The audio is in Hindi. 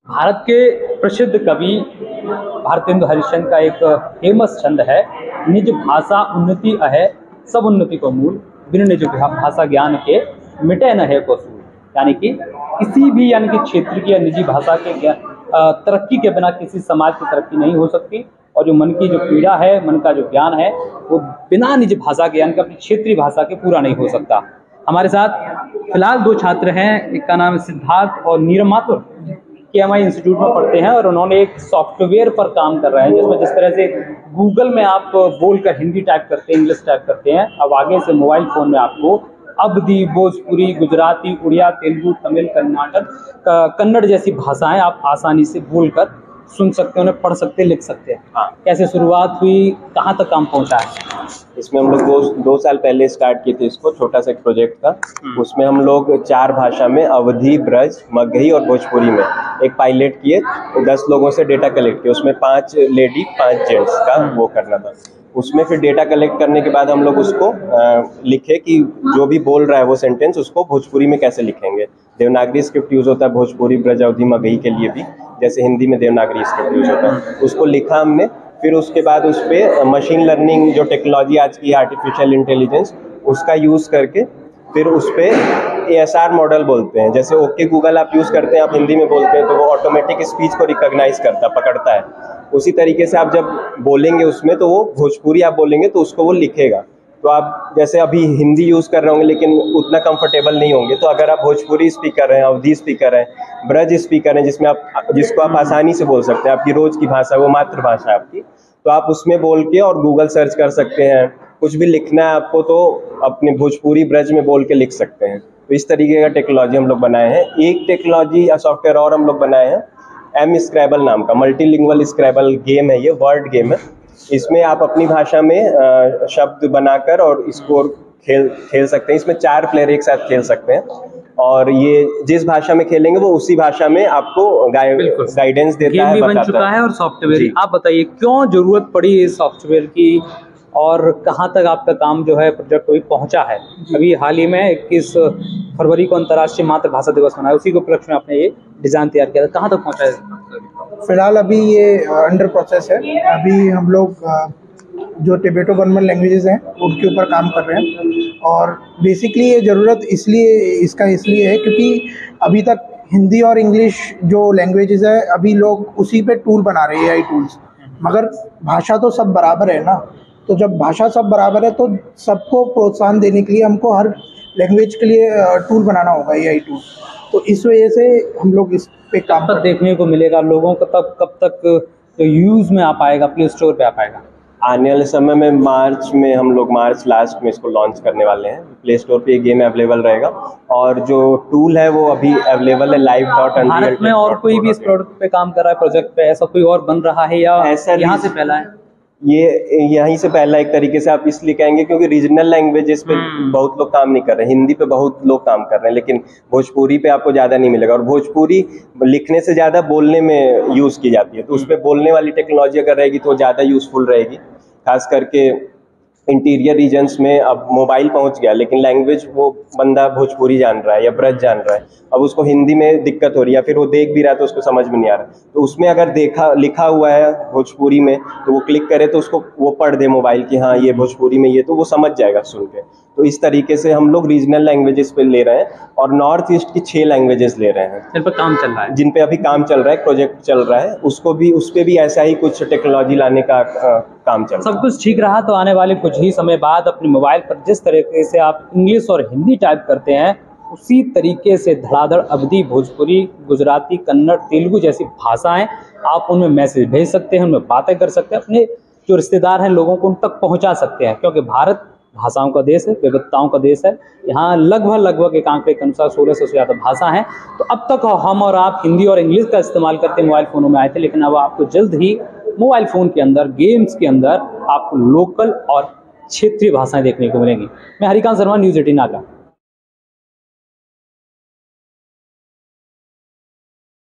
भारत के प्रसिद्ध कवि भारतेंदु हरिश्चंद्र का एक फेमस छंद है, निज भाषा उन्नति अहै सब उन्नति को मूल, बिन निज भाषा ज्ञान के मिटे न है को सूल। यानी कि किसी भी क्षेत्र की या निजी भाषा के तरक्की के बिना किसी समाज की तरक्की नहीं हो सकती। और जो मन की जो पीड़ा है, मन का जो ज्ञान है, वो बिना निज भाषा के यानी कि अपनी क्षेत्रीय भाषा के पूरा नहीं हो सकता। हमारे साथ फिलहाल दो छात्र हैं, एक का नाम है सिद्धार्थ और नीरम माथुर, KMI इंस्टीट्यूट में पढ़ते हैं और उन्होंने एक सॉफ्टवेयर पर काम कर रहे हैं जिसमें जिस तरह से गूगल में आप बोलकर हिंदी टाइप करते हैं, इंग्लिश टाइप करते हैं, अब आगे से मोबाइल फ़ोन में आपको अवधी, भोजपुरी, गुजराती, उड़िया, तेलुगु, तमिल, कन्नड़ जैसी भाषाएं आप आसानी से बोलकर सुन सकते हैं, उन्हें पढ़ सकते हैं, लिख सकते हैं। हाँ। कैसे शुरुआत हुई, कहाँ तक काम पहुँचा है? इसमें हम लोग दो साल पहले स्टार्ट किए थे इसको, छोटा सा एक प्रोजेक्ट था। उसमें हम लोग 4 भाषा में अवधी, ब्रज, मगही और भोजपुरी में एक पायलट किए। 10 लोगों से डेटा कलेक्ट किया, उसमें 5 लेडी 5 जेंट्स का वो करना था। उसमें फिर डेटा कलेक्ट करने के बाद हम लोग उसको लिखे कि जो भी बोल रहा है वो सेंटेंस उसको भोजपुरी में कैसे लिखेंगे। देवनागरी स्क्रिप्ट यूज़ होता है भोजपुरी, ब्रज, अवधी, मगही के लिए भी, जैसे हिंदी में देवनागरी स्क्रिप्ट यूज़ होता है। उसको लिखा हमने। फिर उसके बाद उस पर मशीन लर्निंग जो टेक्नोलॉजी आज की आर्टिफिशियल इंटेलिजेंस, उसका यूज़ करके फिर उस पर ASR मॉडल बोलते हैं। जैसे ओके गूगल आप यूज़ करते हैं, आप हिंदी में बोलते हैं तो वो ऑटोमेटिक स्पीच को रिकॉग्नाइज करता, पकड़ता है। उसी तरीके से आप जब बोलेंगे उसमें तो वो भोजपुरी आप बोलेंगे तो उसको वो लिखेगा। तो आप जैसे अभी हिंदी यूज़ कर रहे होंगे लेकिन उतना कंफर्टेबल नहीं होंगे, तो अगर आप भोजपुरी स्पीकर हैं, अवधी स्पीकर हैं, ब्रज स्पीकर हैं जिसको आप आसानी से बोल सकते हैं, आपकी रोज़ की भाषा, वो मातृभाषा है आपकी, तो आप उसमें बोल के और गूगल सर्च कर सकते हैं। कुछ भी लिखना है आपको तो अपने भोजपुरी, ब्रज में बोल के लिख सकते हैं। तो इस तरीके का टेक्नोलॉजी हम लोग बनाए हैं। एक टेक्नोलॉजी या सॉफ्टवेयर और हम लोग बनाए हैं, M स्क्रैबल नाम का, मल्टीलिंगुअल स्क्रैबल गेम है, ये वर्ड गेम है। इसमें आप अपनी भाषा में शब्द बनाकर और इसको खेल सकते हैं। इसमें 4 प्लेयर एक साथ खेल सकते हैं और ये जिस भाषा में खेलेंगे वो उसी भाषा में आपको गाइडेंस देता है, भी बन चुका है। और सॉफ्टवेयर, आप बताइए क्यों जरूरत पड़ी इस सॉफ्टवेयर की और कहाँ तक आपका काम जो है प्रोजेक्ट वही पहुँचा है? अभी हाल ही में 21 फरवरी को अंतर्राष्ट्रीय मातृभाषा दिवस मनाया, उसी के उपलक्ष्य में आपने ये डिज़ाइन तैयार किया था, कहाँ तक पहुँचा है? फिलहाल अभी ये अंडर प्रोसेस है। अभी हम लोग जो टिबेटो बर्मन लैंग्वेजेस हैं उनके ऊपर काम कर रहे हैं। और बेसिकली ये ज़रूरत इसलिए है क्योंकि अभी तक हिंदी और इंग्लिश जो लैंग्वेजेस है अभी लोग उसी पे टूल बना रहे हैं, AI टूल्स, मगर भाषा तो सब बराबर है ना। तो जब भाषा सब बराबर है तो सबको प्रोत्साहन देने के लिए हमको हर लैंग्वेज के लिए टूल बनाना होगा, AI टूल। तो इस वजह से हम लोग इस पे काम तब देखने को मिलेगा लोगों को, तब कब तक यूज़ में आ पाएगा, प्ले स्टोर पे आ पाएगा? आने वाले समय में मार्च लास्ट में इसको लॉन्च करने वाले हैं। प्ले स्टोर पे ये गेम अवेलेबल रहेगा और जो टूल है वो अभी अवेलेबल है live.unreal। भारत में और कोई भी इस प्रोडक्ट पे काम कर रहा है, प्रोजेक्ट पे ऐसा कोई और बन रहा है या ऐसा यहाँ से पहला है? ये यहीं से पहला एक तरीके से आप इसलिए कहेंगे क्योंकि रीजनल लैंग्वेजेस पे बहुत लोग काम नहीं कर रहे हैं। हिंदी पे बहुत लोग काम कर रहे हैं लेकिन भोजपुरी पे आपको ज़्यादा नहीं मिलेगा। और भोजपुरी लिखने से ज़्यादा बोलने में यूज़ की जाती है, तो उस पर बोलने वाली टेक्नोलॉजी अगर रहेगी तो ज़्यादा यूज़फुल रहेगी। खास करके इंटीरियर रीजन्स में अब मोबाइल पहुंच गया लेकिन लैंग्वेज वो बंदा भोजपुरी जान रहा है या ब्रज जान रहा है, अब उसको हिंदी में दिक्कत हो रही है या फिर वो देख भी रहा है तो उसको समझ में नहीं आ रहा। तो उसमें अगर लिखा हुआ है भोजपुरी में तो वो क्लिक करे तो उसको वो पढ़ दे मोबाइल की, हाँ ये भोजपुरी में ये, तो वो समझ जाएगा सुन के। तो इस तरीके से हम लोग रीजनल लैंग्वेजेस पे ले रहे हैं और नॉर्थ ईस्ट की 6 लैंग्वेजेस ले रहे हैं जिन पर काम चल रहा है, जिन पे अभी काम चल रहा है, प्रोजेक्ट चल रहा है। उस पे भी ऐसा ही कुछ टेक्नोलॉजी लाने का काम चल रहा है। सब कुछ ठीक रहा तो आने वाले कुछ ही समय बाद अपने मोबाइल पर जिस तरीके से आप इंग्लिश और हिंदी टाइप करते हैं उसी तरीके से धड़ाधड़ अवधी, भोजपुरी, गुजराती, कन्नड़, तेलुगु जैसी भाषाएं आप उनमें मैसेज भेज सकते हैं, उनमें बातें कर सकते हैं, अपने जो रिश्तेदार हैं लोगों को उन तक पहुंचा सकते हैं। क्योंकि भारत भाषाओं का देश है, विविधताओं का देश है। यहाँ लगभग एक आंकड़े के अनुसार 1600 से ज़्यादा भाषा हैं। तो अब तक हम और आप हिंदी और इंग्लिश का इस्तेमाल करते मोबाइल फ़ोनों में आए थे, लेकिन अब आपको जल्द ही मोबाइल फ़ोन के अंदर, गेम्स के अंदर आपको लोकल और क्षेत्रीय भाषाएं देखने को मिलेंगी। मैं हरिकांत शर्मा, न्यूज़ 18 आगरा।